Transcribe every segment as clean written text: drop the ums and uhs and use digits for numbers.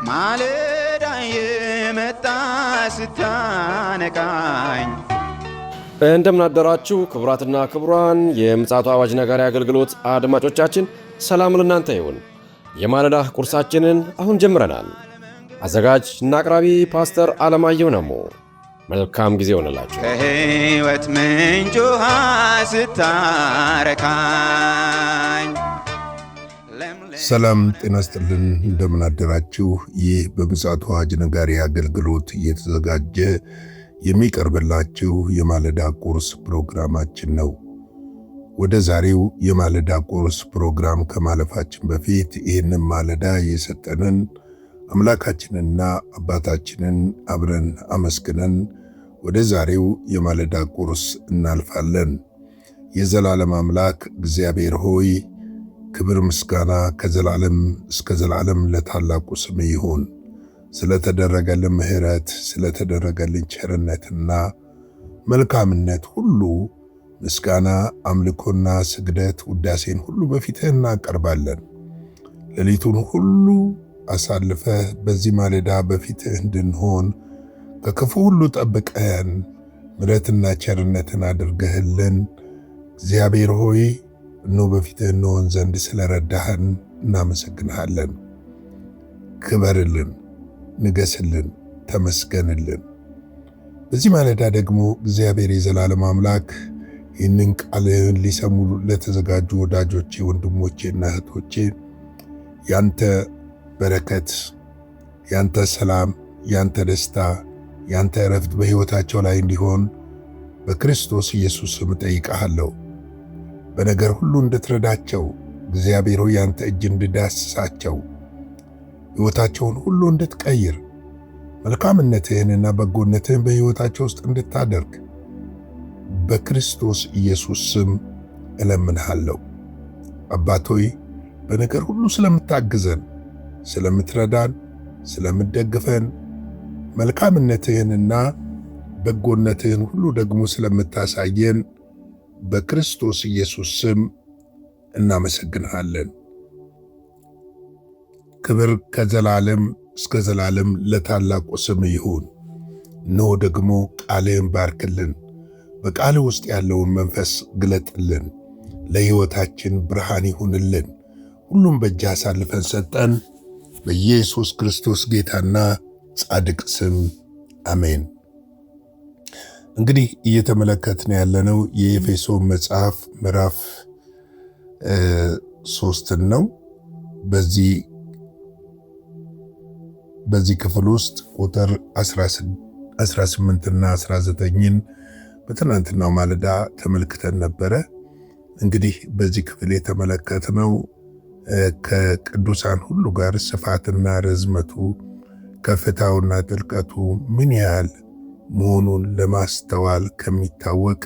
ማለዳ የመጣ ስታነቃኝ። እንደምን አደራችሁ ክቡራትና ክቡራን የምፅዓቱ አዋጅ ነጋሪ አገልግሎት አድማጮቻችን፣ ሰላም ለእናንተ ይሁን። የማለዳ ቁርሳችንን አሁን ጀምረናል። አዘጋጅ እና አቅራቢ ፓስተር አለማየሁ ነሞ። መልካም ጊዜ ሆነላችሁ። ከሕይወት ምንጭ ውሃ ስታረካኝ። ሰላም ጤና ይስጥልን፣ እንደምን አደራችሁ። ይህ በምፅዓቱ አዋጅ ነጋሪ አገልግሎት እየተዘጋጀ የሚቀርብላችሁ የማለዳ ቁርስ ፕሮግራማችን ነው። ወደ ዛሬው የማለዳ ቁርስ ፕሮግራም ከማለፋችን በፊት ይህንን ማለዳ የሰጠንን አምላካችንና አባታችንን አብረን አመስግነን ወደ ዛሬው የማለዳ ቁርስ እናልፋለን። የዘላለም አምላክ እግዚአብሔር ሆይ ክብር ምስጋና ከዘላለም እስከ ዘላለም ለታላቁ ስም ይሁን። ስለተደረገልን ምሕረት፣ ስለተደረገልን ቸርነትና መልካምነት ሁሉ ምስጋና፣ አምልኮና ስግደት፣ ውዳሴን ሁሉ በፊትህ እናቀርባለን። ሌሊቱን ሁሉ አሳልፈህ በዚህ ማለዳ በፊትህ እንድንሆን ከክፉ ሁሉ ጠብቀን ምሕረትና ቸርነትን አድርገህልን እግዚአብሔር ሆይ እነሆ በፊትህ እንሆን ዘንድ ስለረዳህን እናመሰግንሃለን። ክበርልን፣ ንገስልን፣ ተመስገንልን። በዚህ ማለዳ ደግሞ እግዚአብሔር የዘላለም አምላክ ይህንን ቃልህን ሊሰሙ ለተዘጋጁ ወዳጆቼ፣ ወንድሞቼና እህቶቼ ያንተ በረከት፣ ያንተ ሰላም፣ ያንተ ደስታ፣ ያንተ እረፍት በሕይወታቸው ላይ እንዲሆን በክርስቶስ ኢየሱስ ስም እጠይቅሃለሁ። በነገር ሁሉ እንድትረዳቸው እግዚአብሔር ሆይ ያንተ እጅ እንድዳስሳቸው፣ ሕይወታቸውን ሁሉ እንድትቀይር፣ መልካምነትህንና በጎነትህን በሕይወታቸው ውስጥ እንድታደርግ በክርስቶስ ኢየሱስ ስም እለምንሃለሁ። አባት ሆይ በነገር ሁሉ ስለምታግዘን፣ ስለምትረዳን፣ ስለምትደግፈን፣ መልካምነትህንና በጎነትህን ሁሉ ደግሞ ስለምታሳየን በክርስቶስ ኢየሱስ ስም እናመሰግንሃለን። ክብር ከዘላለም እስከ ዘላለም ለታላቁ ስም ይሁን። እነሆ ደግሞ ቃልህን ባርክልን፣ በቃልህ ውስጥ ያለውን መንፈስ ግለጥልን፣ ለሕይወታችን ብርሃን ይሁንልን። ሁሉም በእጅ አሳልፈን ሰጠን፣ በኢየሱስ ክርስቶስ ጌታና ጻድቅ ስም አሜን። እንግዲህ እየተመለከትን ያለነው የኤፌሶን መጽሐፍ ምዕራፍ 3 ነው። በዚህ ክፍል ውስጥ ቁጥር 18 እና 19ን በትናንትናው ማለዳ ተመልክተን ነበረ። እንግዲህ በዚህ ክፍል የተመለከትነው ከቅዱሳን ሁሉ ጋር ስፋትና ርዝመቱ፣ ከፍታውና ጥልቀቱ ምን ያህል መሆኑን ለማስተዋል ከሚታወቅ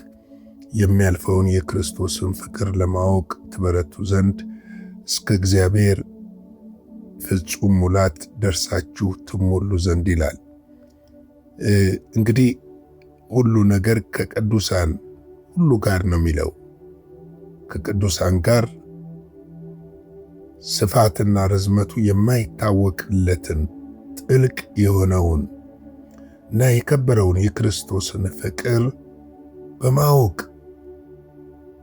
የሚያልፈውን የክርስቶስን ፍቅር ለማወቅ ትበረቱ ዘንድ እስከ እግዚአብሔር ፍጹም ሙላት ደርሳችሁ ትሞሉ ዘንድ ይላል። እንግዲህ ሁሉ ነገር ከቅዱሳን ሁሉ ጋር ነው የሚለው። ከቅዱሳን ጋር ስፋትና ርዝመቱ የማይታወቅለትን ጥልቅ የሆነውን እና የከበረውን የክርስቶስን ፍቅር በማወቅ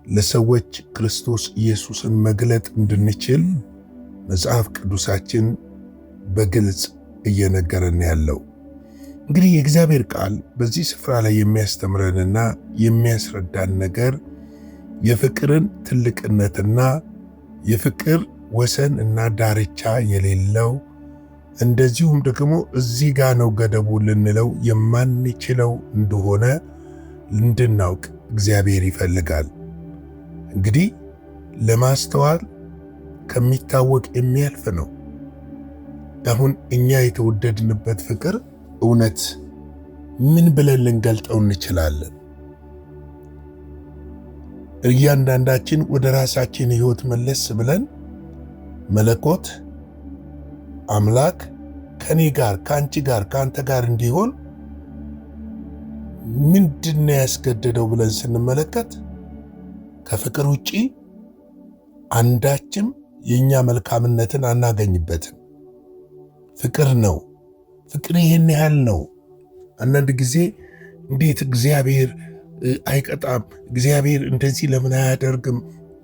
ለሰዎች ክርስቶስ ኢየሱስን መግለጥ እንድንችል መጽሐፍ ቅዱሳችን በግልጽ እየነገረን ያለው። እንግዲህ የእግዚአብሔር ቃል በዚህ ስፍራ ላይ የሚያስተምረንና የሚያስረዳን ነገር የፍቅርን ትልቅነትና የፍቅር ወሰን እና ዳርቻ የሌለው፣ እንደዚሁም ደግሞ እዚህ ጋር ነው ገደቡ ልንለው የማንችለው እንደሆነ እንድናውቅ እግዚአብሔር ይፈልጋል። እንግዲህ ለማስተዋል ከሚታወቅ የሚያልፍ ነው። አሁን እኛ የተወደድንበት ፍቅር እውነት ምን ብለን ልንገልጠው እንችላለን? እያንዳንዳችን ወደ ራሳችን ሕይወት መለስ ብለን መለኮት አምላክ ከኔ ጋር፣ ከአንቺ ጋር፣ ከአንተ ጋር እንዲሆን ምንድነው ያስገደደው ብለን ስንመለከት ከፍቅር ውጪ አንዳችም የኛ መልካምነትን አናገኝበትም። ፍቅር ነው። ፍቅር ይህን ያህል ነው። አንዳንድ ጊዜ እንዴት እግዚአብሔር አይቀጣም፣ እግዚአብሔር እንደዚህ ለምን አያደርግም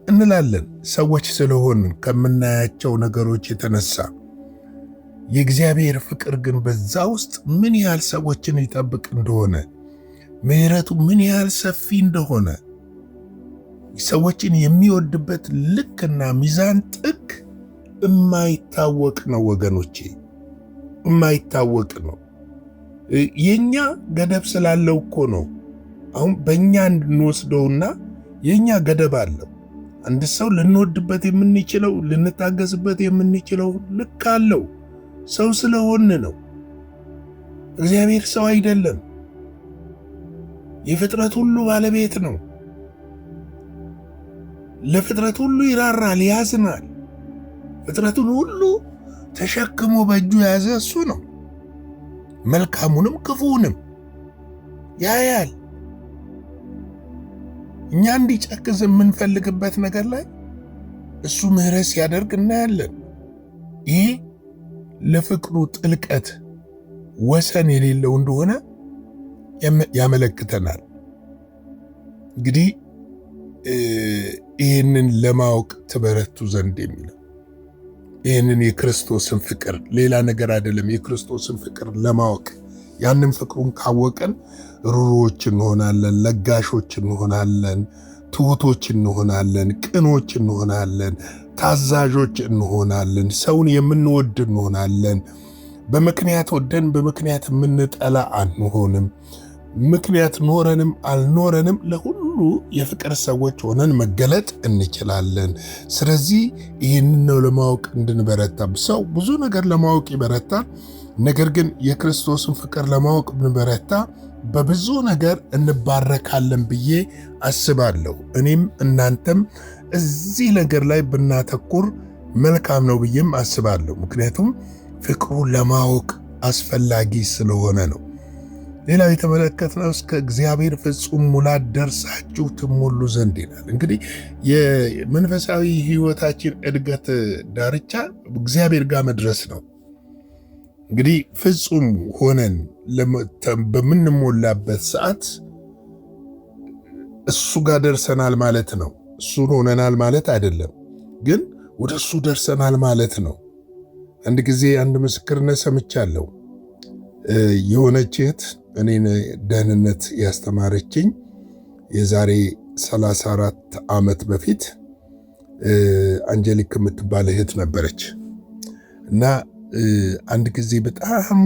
እንላለን። ሰዎች ስለሆንን ከምናያቸው ነገሮች የተነሳ የእግዚአብሔር ፍቅር ግን በዛ ውስጥ ምን ያህል ሰዎችን ይጠብቅ እንደሆነ፣ ምሕረቱ ምን ያህል ሰፊ እንደሆነ፣ ሰዎችን የሚወድበት ልክና ሚዛን ጥግ የማይታወቅ ነው ወገኖቼ፣ የማይታወቅ ነው። የኛ ገደብ ስላለው እኮ ነው። አሁን በእኛ እንድንወስደውና የኛ ገደብ አለው። አንድ ሰው ልንወድበት የምንችለው ልንታገስበት የምንችለው ልክ አለው። ሰው ስለሆን ነው። እግዚአብሔር ሰው አይደለም። የፍጥረት ሁሉ ባለቤት ነው። ለፍጥረት ሁሉ ይራራል፣ ያዝናል። ፍጥረቱን ሁሉ ተሸክሞ በእጁ የያዘ እሱ ነው። መልካሙንም ክፉውንም ያያል። እኛ እንዲጨክዝ የምንፈልግበት ነገር ላይ እሱ ምሕረት ሲያደርግ እናያለን። ይህ ለፍቅሩ ጥልቀት ወሰን የሌለው እንደሆነ ያመለክተናል። እንግዲህ ይህንን ለማወቅ ትበረቱ ዘንድ የሚለው ይህንን የክርስቶስን ፍቅር ሌላ ነገር አይደለም፣ የክርስቶስን ፍቅር ለማወቅ ያንን ፍቅሩን ካወቀን ሩሮዎች እንሆናለን፣ ለጋሾች እንሆናለን፣ ትሑቶች እንሆናለን፣ ቅኖች እንሆናለን፣ ታዛዦች እንሆናለን፣ ሰውን የምንወድ እንሆናለን። በምክንያት ወደን በምክንያት የምንጠላ አንሆንም። ምክንያት ኖረንም አልኖረንም ለሁሉ የፍቅር ሰዎች ሆነን መገለጥ እንችላለን። ስለዚህ ይህንን ነው ለማወቅ እንድንበረታ። ሰው ብዙ ነገር ለማወቅ ይበረታል። ነገር ግን የክርስቶስን ፍቅር ለማወቅ ብንበረታ በብዙ ነገር እንባረካለን ብዬ አስባለሁ። እኔም እናንተም እዚህ ነገር ላይ ብናተኩር መልካም ነው ብዬም አስባለሁ። ምክንያቱም ፍቅሩን ለማወቅ አስፈላጊ ስለሆነ ነው። ሌላው የተመለከትነው እስከ እግዚአብሔር ፍጹም ሙላት ደርሳችሁ ትሞሉ ዘንድ ይላል። እንግዲህ የመንፈሳዊ ሕይወታችን እድገት ዳርቻ እግዚአብሔር ጋር መድረስ ነው። እንግዲህ ፍጹም ሆነን በምንሞላበት ሰዓት እሱ ጋር ደርሰናል ማለት ነው። እሱን ሆነናል ማለት አይደለም፣ ግን ወደ እሱ ደርሰናል ማለት ነው። አንድ ጊዜ አንድ ምስክርነት ሰምቻለሁ። የሆነች እህት እኔን ደህንነት ያስተማረችኝ የዛሬ 34 ዓመት በፊት አንጀሊክ የምትባል እህት ነበረች እና አንድ ጊዜ በጣም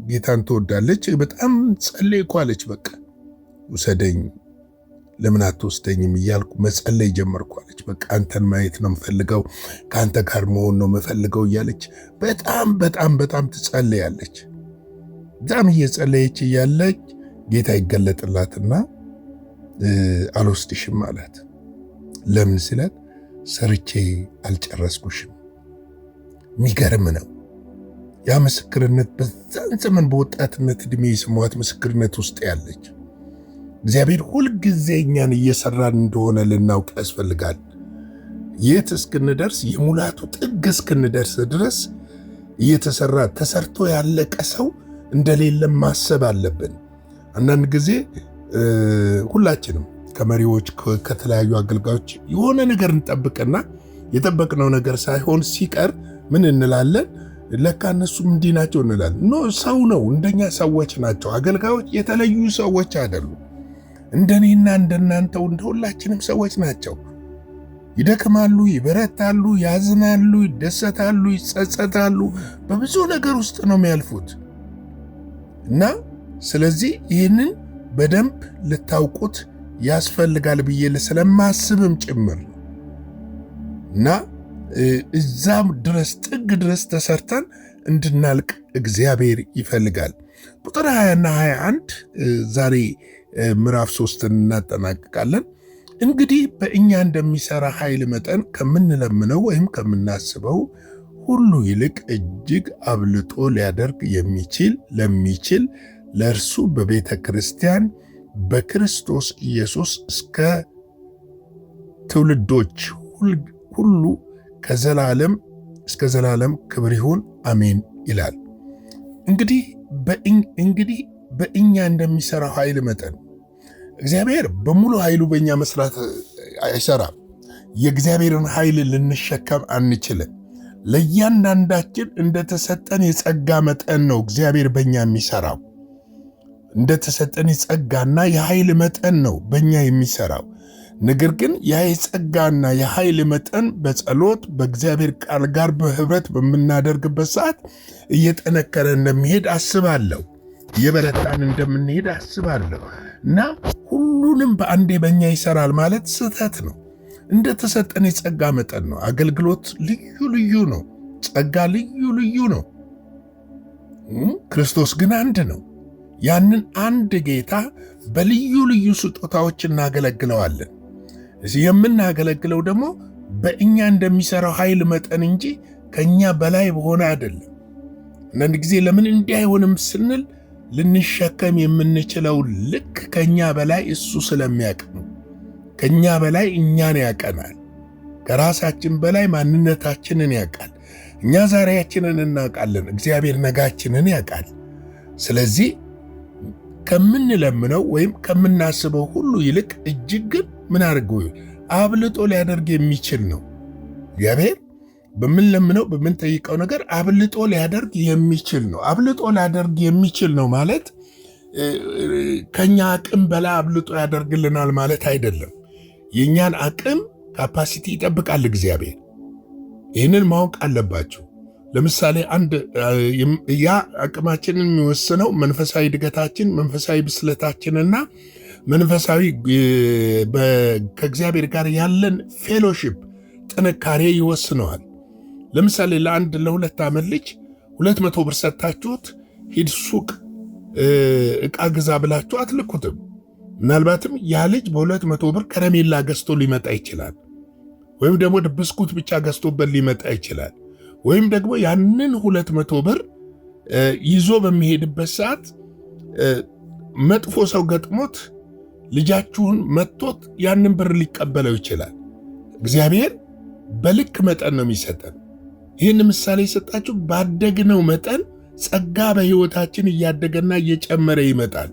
ጌታን ትወዳለች። በጣም ጸለይኩ አለች። በቃ ውሰደኝ፣ ለምን አትወስደኝም እያልኩ መጸለይ ጀመርኩ አለች። በቃ አንተን ማየት ነው የምፈልገው፣ ከአንተ ጋር መሆን ነው የምፈልገው እያለች በጣም በጣም በጣም ትጸለያለች። በጣም እየጸለየች እያለች ጌታ ይገለጥላትና አልወስድሽም አላት። ለምን ስላት ሰርቼ አልጨረስኩሽም። የሚገርም ነው። ያ ምስክርነት በዛን ዘመን በወጣትነት ዕድሜ የሰማኋት ምስክርነት ውስጥ ያለች። እግዚአብሔር ሁልጊዜ እኛን እየሰራን እንደሆነ ልናውቅ ያስፈልጋል። የት እስክንደርስ የሙላቱ ጥግ እስክንደርስ ድረስ እየተሰራ ተሰርቶ ያለቀ ሰው እንደሌለም ማሰብ አለብን። አንዳንድ ጊዜ ሁላችንም ከመሪዎች ከተለያዩ አገልጋዮች የሆነ ነገር እንጠብቅና የጠበቅነው ነገር ሳይሆን ሲቀር ምን እንላለን? ለካ እነሱም እንዲህ ናቸው እንላለን። ኖ ሰው ነው፣ እንደኛ ሰዎች ናቸው። አገልጋዮች የተለዩ ሰዎች አይደሉም። እንደኔና እንደናንተው እንደ ሁላችንም ሰዎች ናቸው። ይደክማሉ፣ ይበረታሉ፣ ያዝናሉ፣ ይደሰታሉ፣ ይጸጸታሉ። በብዙ ነገር ውስጥ ነው የሚያልፉት እና ስለዚህ ይህንን በደንብ ልታውቁት ያስፈልጋል ብዬ ስለማስብም ጭምር ነው እና እዛም ድረስ ጥግ ድረስ ተሰርተን እንድናልቅ እግዚአብሔር ይፈልጋል። ቁጥር 20 እና 21 ዛሬ ምዕራፍ 3 እናጠናቅቃለን። እንግዲህ በእኛ እንደሚሰራ ኃይል መጠን ከምንለምነው ወይም ከምናስበው ሁሉ ይልቅ እጅግ አብልጦ ሊያደርግ ለሚችል ለእርሱ በቤተ ክርስቲያን በክርስቶስ ኢየሱስ እስከ ትውልዶች ሁሉ ከዘላለም እስከ ዘላለም ክብር ይሁን አሜን ይላል። እንግዲህ በእኛ እንደሚሰራው ኃይል መጠን እግዚአብሔር በሙሉ ኃይሉ በእኛ መስራት አይሰራም። የእግዚአብሔርን ኃይል ልንሸከም አንችልም። ለእያንዳንዳችን እንደተሰጠን የጸጋ መጠን ነው እግዚአብሔር በእኛ የሚሰራው። እንደተሰጠን የጸጋና የኃይል መጠን ነው በእኛ የሚሰራው። ነገር ግን ያ የጸጋና የኃይል መጠን በጸሎት በእግዚአብሔር ቃል ጋር በህብረት በምናደርግበት ሰዓት እየጠነከረ እንደሚሄድ አስባለሁ። እየበረታን እንደምንሄድ አስባለሁ። እና ሁሉንም በአንዴ በእኛ ይሰራል ማለት ስህተት ነው። እንደተሰጠን የጸጋ መጠን ነው። አገልግሎት ልዩ ልዩ ነው። ጸጋ ልዩ ልዩ ነው። ክርስቶስ ግን አንድ ነው። ያንን አንድ ጌታ በልዩ ልዩ ስጦታዎች እናገለግለዋለን። የምናገለግለው ደግሞ በእኛ እንደሚሰራው ኃይል መጠን እንጂ ከኛ በላይ በሆነ አይደለም። አንዳንድ ጊዜ ለምን እንዲህ አይሆንም ስንል ልንሸከም የምንችለው ልክ ከኛ በላይ እሱ ስለሚያውቅ ነው። ከኛ በላይ እኛን ያውቀናል። ከራሳችን በላይ ማንነታችንን ያውቃል። እኛ ዛሬያችንን እናውቃለን፣ እግዚአብሔር ነጋችንን ያውቃል። ስለዚህ ከምንለምነው ወይም ከምናስበው ሁሉ ይልቅ እጅግ ግን ምን አድርገው አብልጦ ሊያደርግ የሚችል ነው። እግዚአብሔር በምንለምነው በምንጠይቀው ነገር አብልጦ ሊያደርግ የሚችል ነው። አብልጦ ሊያደርግ የሚችል ነው ማለት ከኛ አቅም በላይ አብልጦ ያደርግልናል ማለት አይደለም። የኛን አቅም ካፓሲቲ ይጠብቃል እግዚአብሔር። ይህንን ማወቅ አለባችሁ። ለምሳሌ ያ አቅማችንን የሚወስነው መንፈሳዊ እድገታችን፣ መንፈሳዊ ብስለታችንና መንፈሳዊ ከእግዚአብሔር ጋር ያለን ፌሎሺፕ ጥንካሬ ይወስነዋል። ለምሳሌ ለሁለት ዓመት ልጅ 200 ብር ሰጥታችሁት ሂድ ሱቅ ዕቃ ግዛ ብላችሁ አትልኩትም። ምናልባትም ያ ልጅ በ200 ብር ከረሜላ ገዝቶ ሊመጣ ይችላል። ወይም ደግሞ ብስኩት ብቻ ገዝቶበት ሊመጣ ይችላል። ወይም ደግሞ ያንን 200 ብር ይዞ በሚሄድበት ሰዓት መጥፎ ሰው ገጥሞት ልጃችሁን መጥቶት ያንን ብር ሊቀበለው ይችላል። እግዚአብሔር በልክ መጠን ነው የሚሰጠን። ይህን ምሳሌ የሰጣችሁ ባደግነው መጠን ጸጋ በሕይወታችን እያደገና እየጨመረ ይመጣል።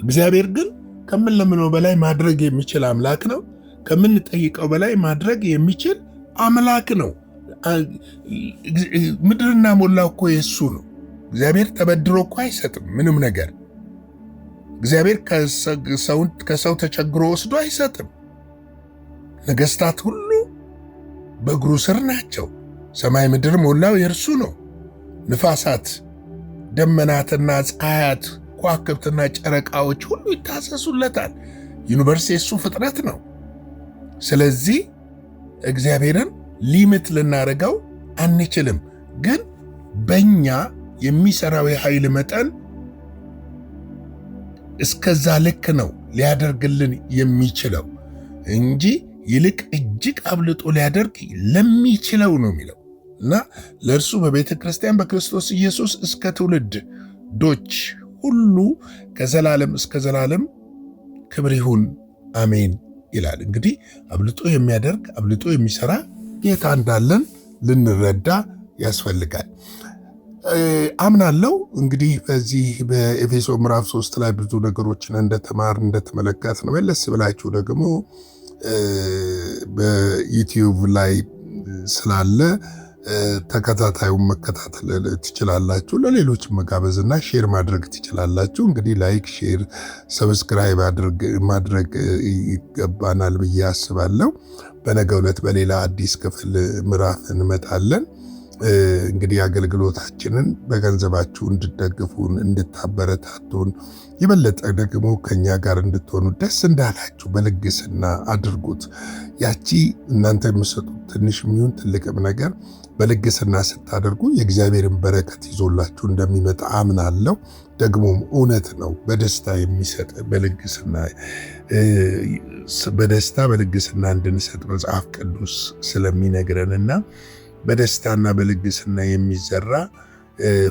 እግዚአብሔር ግን ከምንለምነው በላይ ማድረግ የሚችል አምላክ ነው። ከምንጠይቀው በላይ ማድረግ የሚችል አምላክ ነው። ምድርና ሞላው እኮ የሱ ነው። እግዚአብሔር ተበድሮ እኮ አይሰጥም ምንም ነገር። እግዚአብሔር ከሰው ተቸግሮ ወስዶ አይሰጥም። ነገሥታት ሁሉ በእግሩ ስር ናቸው። ሰማይ ምድር ሞላው የእርሱ ነው። ንፋሳት፣ ደመናትና ፀሐያት፣ ከዋክብትና ጨረቃዎች ሁሉ ይታሰሱለታል። ዩኒቨርስ የሱ ፍጥረት ነው። ስለዚህ እግዚአብሔርን ሊሚት ልናደርገው አንችልም። ግን በእኛ የሚሰራው የኃይል መጠን እስከዛ ልክ ነው ሊያደርግልን የሚችለው እንጂ ይልቅ እጅግ አብልጦ ሊያደርግ ለሚችለው ነው የሚለው እና ለእርሱ በቤተ ክርስቲያን በክርስቶስ ኢየሱስ እስከ ትውልድ ዶች ሁሉ ከዘላለም እስከ ዘላለም ክብር ይሁን አሜን ይላል። እንግዲህ አብልጦ የሚያደርግ አብልጦ የሚሰራ ጌታ እንዳለን ልንረዳ ያስፈልጋል። አምናለው። እንግዲህ በዚህ በኤፌሶ ምዕራፍ 3 ላይ ብዙ ነገሮችን እንደተመለከት ነው። መለስ ብላችሁ ደግሞ በዩቲዩብ ላይ ስላለ ተከታታዩን መከታተል ትችላላችሁ። ለሌሎች መጋበዝና ሼር ማድረግ ትችላላችሁ። እንግዲህ ላይክ፣ ሼር፣ ሰብስክራይብ ማድረግ ይገባናል ብዬ አስባለሁ። በነገው ዕለት በሌላ አዲስ ክፍል ምዕራፍ እንመጣለን። እንግዲህ አገልግሎታችንን በገንዘባችሁ እንድትደግፉን እንድታበረታቱን የበለጠ ደግሞ ከኛ ጋር እንድትሆኑ ደስ እንዳላችሁ በልግስና አድርጉት። ያቺ እናንተ የምትሰጡት ትንሽ የሚሆን ትልቅም ነገር በልግስና ስታደርጉ የእግዚአብሔርን በረከት ይዞላችሁ እንደሚመጣ አምናለሁ። ደግሞም እውነት ነው። በደስታ የሚሰጥ በደስታ በልግስና እንድንሰጥ መጽሐፍ ቅዱስ ስለሚነግረንና በደስታና በልግስና የሚዘራ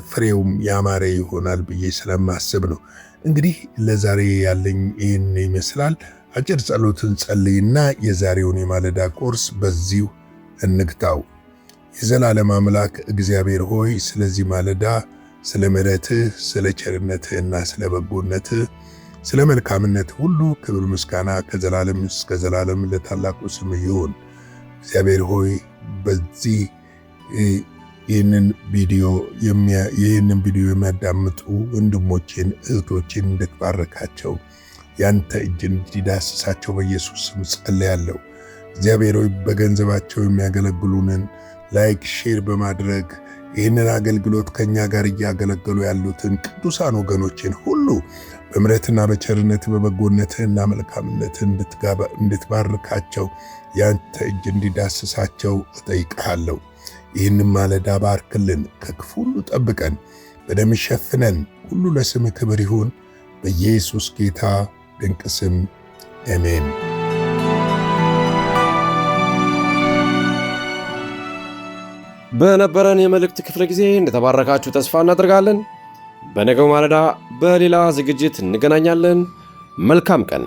ፍሬውም ያማረ ይሆናል ብዬ ስለማስብ ነው። እንግዲህ ለዛሬ ያለኝ ይህን ይመስላል። አጭር ጸሎትን ጸልይና የዛሬውን የማለዳ ቁርስ በዚሁ እንግታው። የዘላለም አምላክ እግዚአብሔር ሆይ ስለዚህ ማለዳ ስለ ምሕረትህ፣ ስለ ቸርነትህና ስለ በጎነትህ፣ ስለ መልካምነት ሁሉ ክብር ምስጋና ከዘላለም እስከ ዘላለም ለታላቁ ስም ይሁን። እግዚአብሔር ሆይ በዚህ ይህንን ቪዲዮ የሚያዳምጡ ወንድሞችን እህቶችን እንድትባረካቸው ያንተ እጅ እንዲዳስሳቸው በኢየሱስ ስም ጸልያለሁ። እግዚአብሔር ሆይ በገንዘባቸው የሚያገለግሉንን ላይክ ሼር በማድረግ ይህንን አገልግሎት ከኛ ጋር እያገለገሉ ያሉትን ቅዱሳን ወገኖችን ሁሉ በምሕረትና በቸርነት በበጎነትህና መልካምነትህ እንድትባርካቸው ያንተ እጅ እንዲዳስሳቸው እጠይቅሃለሁ። ይህንን ማለዳ ባርክልን፣ ከክፉ ሁሉ ጠብቀን፣ በደም ሸፍነን። ሁሉ ለስምህ ክብር ይሁን፣ በኢየሱስ ጌታ ድንቅ ስም አሜን። በነበረን የመልእክት ክፍለ ጊዜ እንደተባረካችሁ ተስፋ እናደርጋለን። በነገው ማለዳ በሌላ ዝግጅት እንገናኛለን። መልካም ቀን።